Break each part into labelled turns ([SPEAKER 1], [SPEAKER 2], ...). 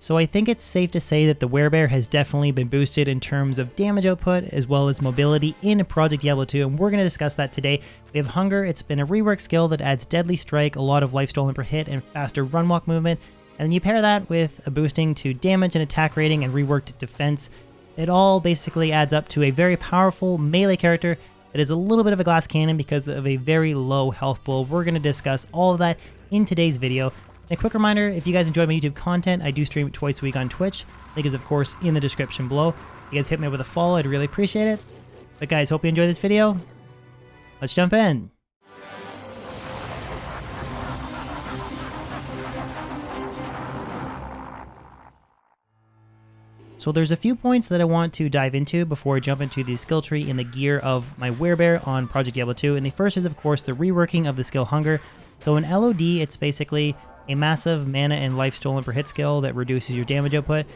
[SPEAKER 1] So I think it's safe to say that the Werebear has definitely been boosted in terms of damage output as well as mobility in Project Diablo 2, and we're going to discuss that today. We have Hunger. It's been a rework skill that adds Deadly Strike, a lot of life stolen per hit, and faster run walk movement. And then you pair that with a boosting to damage and attack rating and reworked defense. It all basically adds up to a very powerful melee character that is a little bit of a glass cannon because of a very low health pool. We're going to discuss all of that in today's video. And a quick reminder, if you guys enjoy my YouTube content, I do stream it twice a week on Twitch. Link is of course in the description below. If you guys hit me with a follow, I'd really appreciate it. But guys, hope you enjoy this video. Let's jump in. So there's a few points that I want to dive into before I jump into the skill tree and the gear of my Werebear on Project Diablo 2. And the first is of course the reworking of the skill Hunger. So in LOD, it's basically a massive mana and life stolen per hit skill that reduces your damage output.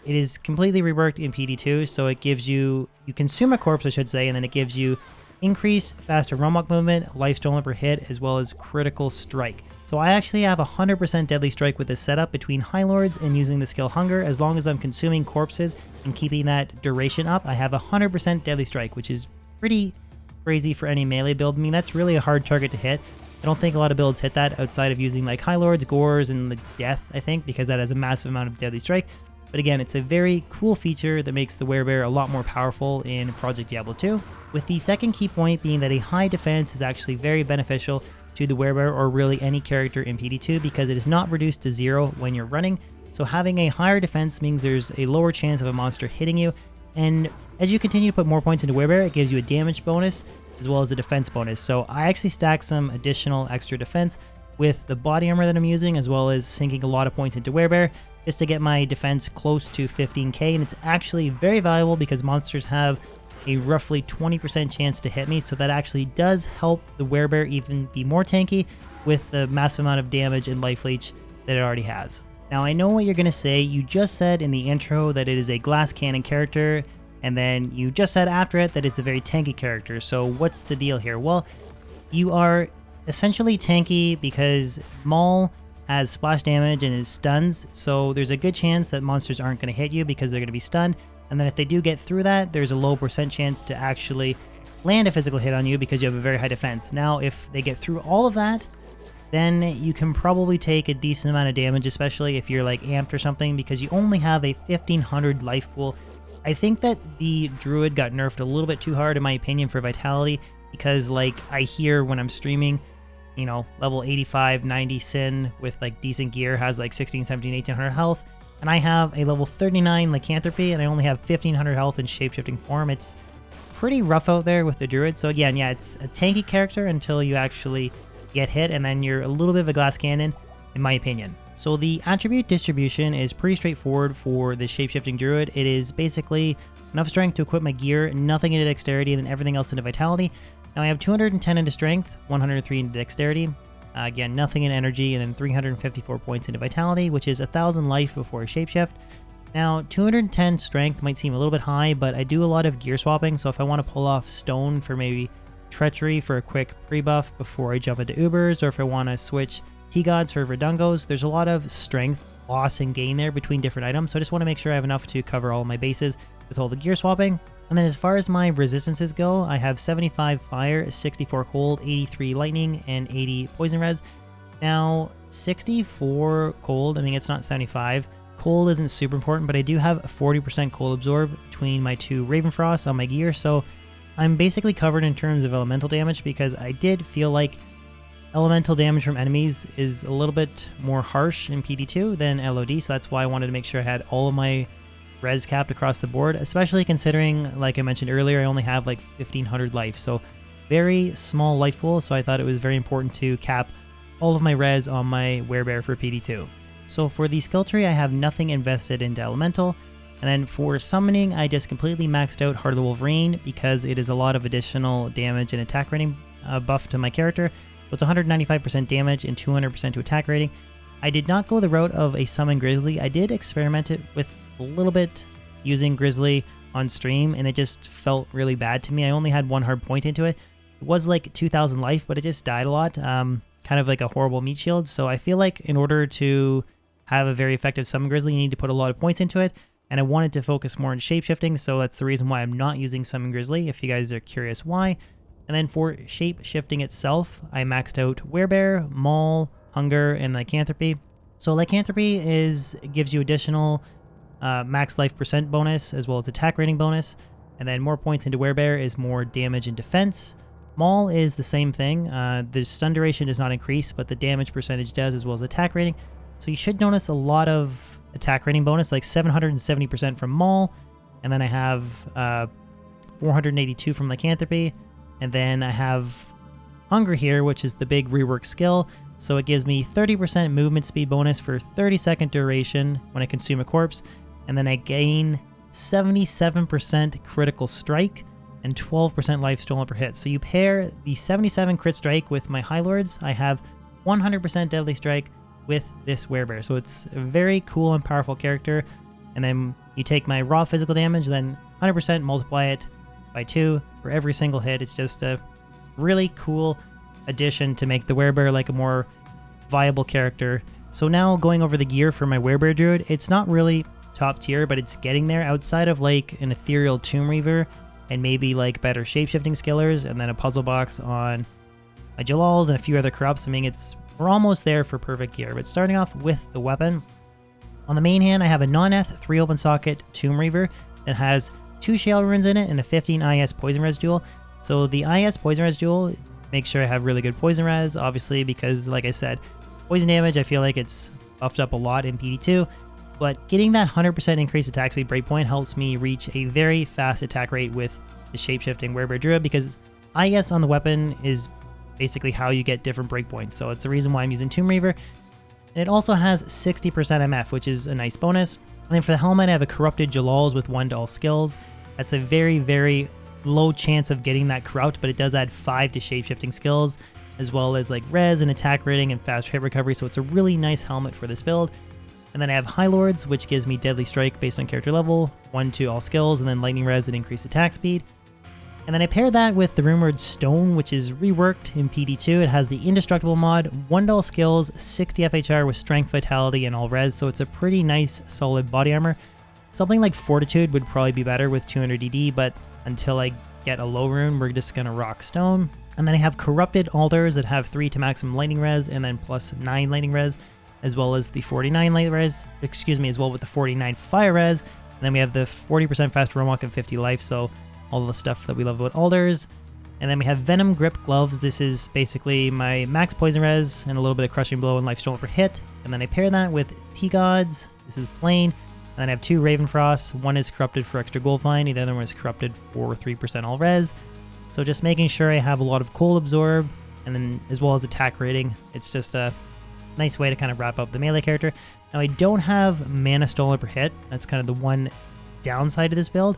[SPEAKER 1] It is completely reworked in PD2, so it gives you consume a corpse I should say, and then it gives you increased faster run walk movement, life stolen per hit, as well as critical strike. So I actually have 100% deadly strike with this setup between High Lords and using the skill Hunger. As long as I'm consuming corpses and keeping that duration up, I have 100% deadly strike, which is pretty crazy for any melee build. I mean, that's really a hard target to hit. I don't think a lot of builds hit that outside of using like High Lords, Gores, and the Death, I think, because that has a massive amount of deadly strike. But again, it's a very cool feature that makes the Werebear a lot more powerful in Project Diablo 2. With the second key point being that a high defense is actually very beneficial to the Werebear or really any character in PD2 because it is not reduced to 0 when you're running. So having a higher defense means there's a lower chance of a monster hitting you. And as you continue to put more points into Werebear, it gives you a damage bonus as well as a defense bonus. So I actually stack some additional extra defense with the body armor that I'm using, as well as sinking a lot of points into Werebear just to get my defense close to 15k. And it's actually very valuable because monsters have a roughly 20% chance to hit me, so that actually does help the Werebear even be more tanky with the massive amount of damage and life leech that it already has. Now I know what you're going to say. You just said in the intro that it is a glass cannon character, and then you just said after it that it's a very tanky character. So what's the deal here? Well, you are essentially tanky because Maul has splash damage and is stuns, so there's a good chance that monsters aren't going to hit you because they're going to be stunned. And then if they do get through that, there's a low percent chance to actually land a physical hit on you because you have a very high defense. Now, if they get through all of that, then you can probably take a decent amount of damage, especially if you're like amped or something, because you only have a 1500 life pool. I think that the Druid got nerfed a little bit too hard in my opinion for vitality, because like I hear when I'm streaming, you know, level 85, 90 Sin with like decent gear has like 16, 17, 1800 health, and I have a level 39 Lycanthropy and I only have 1500 health in Shapeshifting form. It's pretty rough out there with the Druid. So again, yeah, it's a tanky character until you actually get hit, and then you're a little bit of a glass cannon in my opinion. So the attribute distribution is pretty straightforward for the Shapeshifting Druid. It is basically enough strength to equip my gear, nothing into dexterity, and then everything else into vitality. Now I have 210 into strength, 103 into dexterity, again nothing in energy, and then 354 points into vitality, which is 1000 life before a shapeshift. Now 210 strength might seem a little bit high, but I do a lot of gear swapping, so if I want to pull off stone for maybe treachery for a quick pre-buff before I jump into Ubers, or if I want to switch T-Gods for Verdungos, there's a lot of strength loss and gain there between different items, so I just want to make sure I have enough to cover all of my bases with all the gear swapping. And then as far as my resistances go, I have 75 fire, 64 cold, 83 lightning, and 80 poison res. Now 64 cold, I mean it's not 75. Cold isn't super important, but I do have 40% cold absorb between my two Ravenfrosts on my gear, so I'm basically covered in terms of elemental damage, because I did feel like elemental damage from enemies is a little bit more harsh in PD2 than LOD, so that's why I wanted to make sure I had all of my res capped across the board, especially considering, like I mentioned earlier, I only have like 1500 life, so very small life pool, so I thought it was very important to cap all of my res on my Werebear for PD2. So for the skill tree, I have nothing invested into elemental, and then for summoning, I just completely maxed out Heart of the Wolverine because it is a lot of additional damage and attack rating buff to my character. So it's 195% damage and 200% to attack rating. I did not go the route of a summon Grizzly. I did experiment it with a little bit using Grizzly on stream, and it just felt really bad to me. I only had one hard point into it. It was like 2000 life, but it just died a lot, kind of like a horrible meat shield. So I feel like in order to have a very effective Summon Grizzly, you need to put a lot of points into it. And I wanted to focus more on shapeshifting, so that's the reason why I'm not using Summon Grizzly, if you guys are curious why. And then for shapeshifting itself, I maxed out Werebear, Maul, Hunger, and Lycanthropy. So Lycanthropy gives you additional max life percent bonus, as well as attack rating bonus. And then more points into Werebear is more damage and defense. Maul is the same thing. The stun duration does not increase, but the damage percentage does, as well as attack rating. So you should notice a lot of attack rating bonus, like 770% from Maul, and then I have 482 from Lycanthropy, and then I have Hunger here, which is the big rework skill, so it gives me 30% movement speed bonus for 30-second duration when I consume a corpse, and then I gain 77% critical strike and 12% life stolen per hit. So you pair the 77 crit strike with my High Lords, I have 100% deadly strike with this Werebear. So it's a very cool and powerful character. And then you take my raw physical damage, then 100% multiply it by 2 for every single hit. It's just a really cool addition to make the Werebear like a more viable character. So now going over the gear for my Werebear Druid, it's not really top tier, but it's getting there. Outside of like an Ethereal Tomb Reaver and maybe like better shapeshifting skillers and then a puzzle box on my Jalals and a few other corrupts, I mean, we're almost there for perfect gear. But starting off with the weapon, on the main hand I have a non-eth 3 open socket Tomb Reaver that has 2 Shale Runes in it and a 15 IS Poison Res duel. So the IS Poison Res duel, make sure I have really good Poison Res, obviously, because like I said, poison damage, I feel like it's buffed up a lot in PD2, but getting that 100% increased attack speed breakpoint helps me reach a very fast attack rate with the shapeshifting Werebear Druid, because IS on the weapon is basically how you get different breakpoints. So it's the reason why I'm using Tomb Reaver. And it also has 60% MF, which is a nice bonus. And then for the helmet, I have a Corrupted Jalals with 1 to all skills. That's a very, very low chance of getting that corrupt, but it does add 5 to shapeshifting skills, as well as like res and attack rating and fast hit recovery. So it's a really nice helmet for this build. And then I have High Lords, which gives me deadly strike based on character level, 1 to all skills, and then lightning res and increased attack speed. And then I pair that with the rumored Stone, which is reworked in PD2. It has the Indestructible mod, 1 to all skills, 60 FHR with strength, vitality, and all res. So it's a pretty nice, solid body armor. Something like Fortitude would probably be better with 200 DD, but until I get a low rune, we're just gonna rock Stone. And then I have Corrupted Altars that have 3 to maximum lightning res, and then plus 9 lightning res, as well as the 49 light res, as well with the 49 fire res. And then we have the 40% faster run walk and 50 life, so all the stuff that we love about Alders. And then we have Venom Grip Gloves. This is basically my max poison res and a little bit of crushing blow and life stolen per hit. And then I pair that with T-Gods. This is plain. And then I have 2 Raven Frosts. One is corrupted for extra gold fine. The other one is corrupted for 3% all res. So just making sure I have a lot of cold absorb, and then as well as attack rating. It's just a nice way to kind of wrap up the melee character. Now I don't have mana stolen per hit. That's kind of the one downside of this build,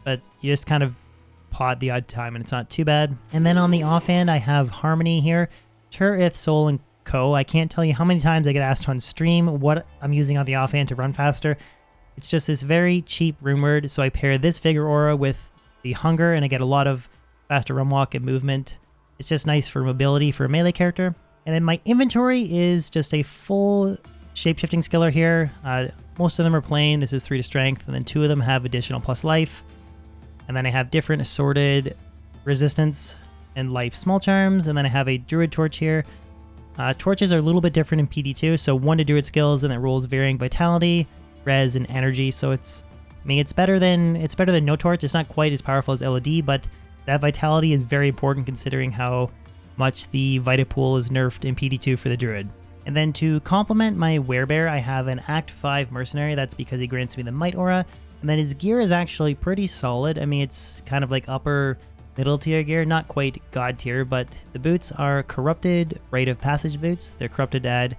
[SPEAKER 1] but you just kind of pod the odd time and it's not too bad. And then on the offhand, I have Harmony here, Turith, Soul, and Co. I can't tell you how many times I get asked on stream what I'm using on the offhand to run faster. It's just this very cheap rune word, so I pair this Vigor Aura with the Hunger, and I get a lot of faster run walk and movement. It's just nice for mobility for a melee character. And then my inventory is just a full shapeshifting skiller here. Most of them are plain. This is 3 to strength, and then 2 of them have additional plus life. And then I have different assorted resistance and life small charms, and then I have a Druid Torch here. Torches are a little bit different in PD2, so 1 to Druid skills, and it rolls varying vitality, res, and energy. So it's better than no torch. It's not quite as powerful as LOD, but that vitality is very important considering how much the Vita Pool is nerfed in PD2 for the Druid. And then to complement my Werebear, I have an Act 5 Mercenary. That's because he grants me the Might Aura. And then his gear is actually pretty solid. I mean, it's kind of like upper middle tier gear, not quite god tier, but the boots are corrupted rite of passage boots. They're corrupted to add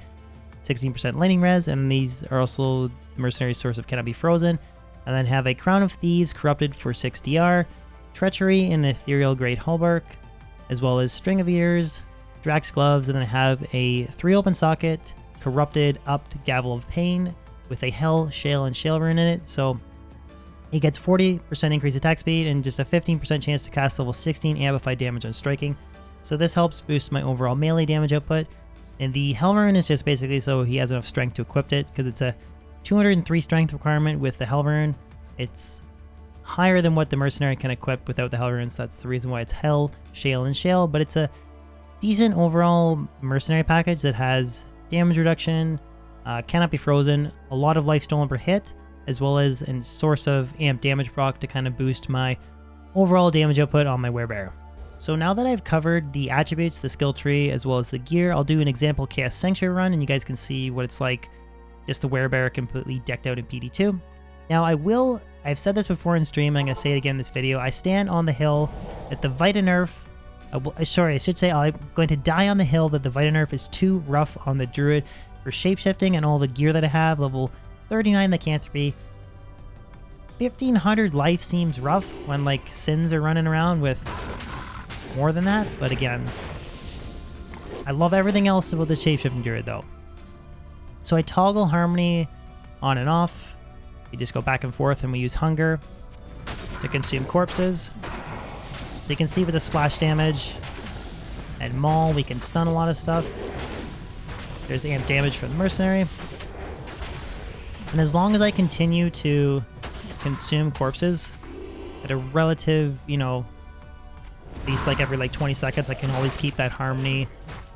[SPEAKER 1] 16% lightning res, and these are also Mercenary source of Cannot Be Frozen. And then have a Crown of Thieves corrupted for 6 DR, Treachery and Ethereal Great Hallbark, as well as String of Ears, Drax Gloves, and then I have a 3 open socket corrupted upped Gavel of Pain with a Hell, Shale, and Shale rune in it. So he gets 40% increased attack speed and just a 15% chance to cast level 16 amplified damage on striking. So this helps boost my overall melee damage output. And the Helverin is just basically so he has enough strength to equip it, because it's a 203 strength requirement with the Helverin. It's higher than what the Mercenary can equip without the Helverin, so that's the reason why it's Hell, Shale, and Shale. But it's a decent overall Mercenary package that has damage reduction, cannot be frozen, a lot of life stolen per hit, as well as a source of amp damage proc to kind of boost my overall damage output on my Werebear. So now that I've covered the attributes, the skill tree, as well as the gear, I'll do an example Chaos Sanctuary run, and you guys can see what it's like just the Werebear completely decked out in PD2. Now I've said this before in stream, and I'm going to say it again in this video, I stand on the hill that the Vita nerf, I should say I'm going to die on the hill that the Vita nerf is too rough on the Druid for shapeshifting and all the gear that I have, level 39 lycanthropy. 1500 life seems rough when like Sins are running around with more than that, but again, I love everything else about the shapeshifting Druid though. So I toggle Harmony on and off. We just go back and forth, and we use Hunger to consume corpses. So you can see with the splash damage and Maul, we can stun a lot of stuff. There's amp damage for the Mercenary. And as long as I continue to consume corpses at a relative, at least like every 20 seconds, I can always keep that Harmony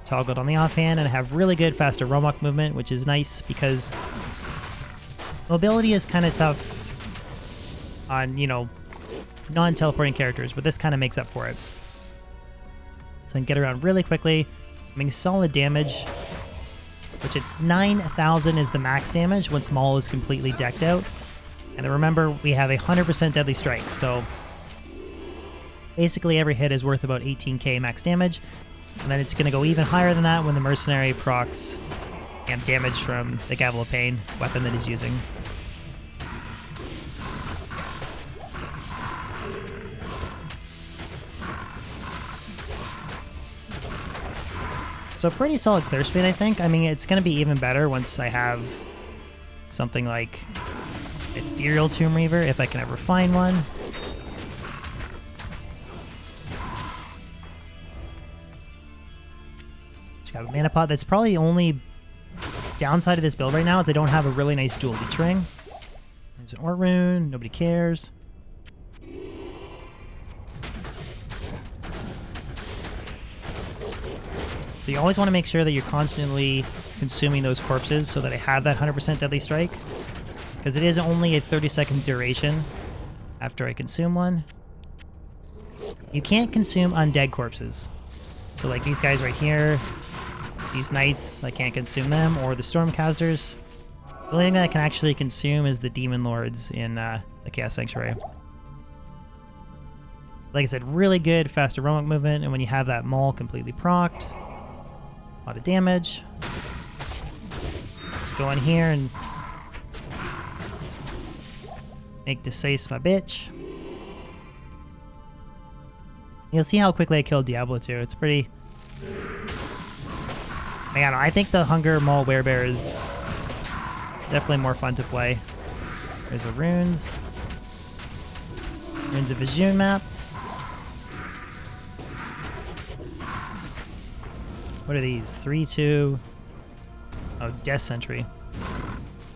[SPEAKER 1] toggled on the offhand and have really good faster Romok movement, which is nice because mobility is kind of tough on, non-teleporting characters, but this kind of makes up for it. So I can get around really quickly, making solid damage, which it's 9,000 is the max damage once Maul is completely decked out. And then remember, we have a 100% deadly strike, so basically every hit is worth about 18k max damage. And then it's going to go even higher than that when the Mercenary procs amp damage from the Gavel of Pain weapon that he's using. So pretty solid clear speed, I think. I mean, it's going to be even better once I have something like Ethereal Tomb Reaver, if I can ever find one. Got a mana pot. That's probably the only downside of this build right now is I don't have a really nice dual leech ring. There's an Ort Rune. Nobody cares. So you always want to make sure that you're constantly consuming those corpses so that I have that 100% deadly strike. Because it is only a 30-second duration after I consume one. You can't consume undead corpses. So like these guys right here, these knights, I can't consume them, or the Stormcasters. The only thing that I can actually consume is the Demon Lords in the Chaos Sanctuary. Like I said, really good faster Romok movement, and when you have that Maul completely procced, a lot of damage. Just go in here and make Desace my bitch. You'll see how quickly I killed Diablo too. It's pretty... Man, I think the Hunger Maul Werebear is definitely more fun to play. There's the runes. Runes of Vizhun map. What are these? 3-2. Oh, Death Sentry.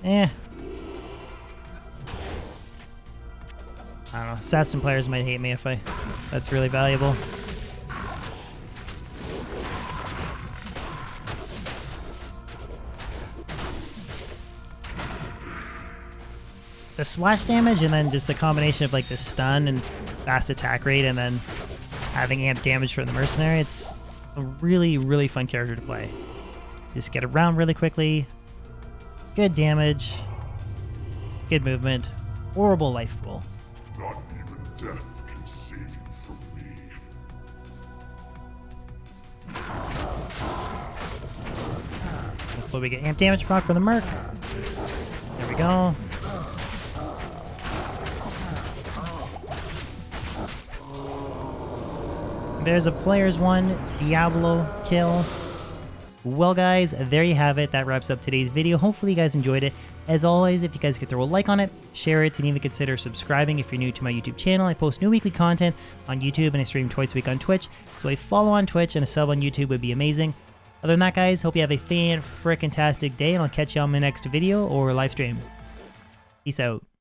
[SPEAKER 1] I don't know. Assassin players might hate me if that's really valuable. The splash damage and then just the combination of like the stun and fast attack rate and then having amp damage for the Mercenary, it's a really, really fun character to play. Just get around really quickly, good damage, good movement, horrible life pool.
[SPEAKER 2] Not even death can save you from me.
[SPEAKER 1] Hopefully we get amp damage proc for the Merc. There we go. There's a player's one, Diablo kill. Well guys, there you have it. That wraps up today's video. Hopefully you guys enjoyed it. As always, if you guys could throw a like on it, share it, and even consider subscribing if you're new to my YouTube channel. I post new weekly content on YouTube and I stream twice a week on Twitch. So a follow on Twitch and a sub on YouTube would be amazing. Other than that, guys, hope you have a fan-frickin-tastic day, and I'll catch you on my next video or live stream. Peace out.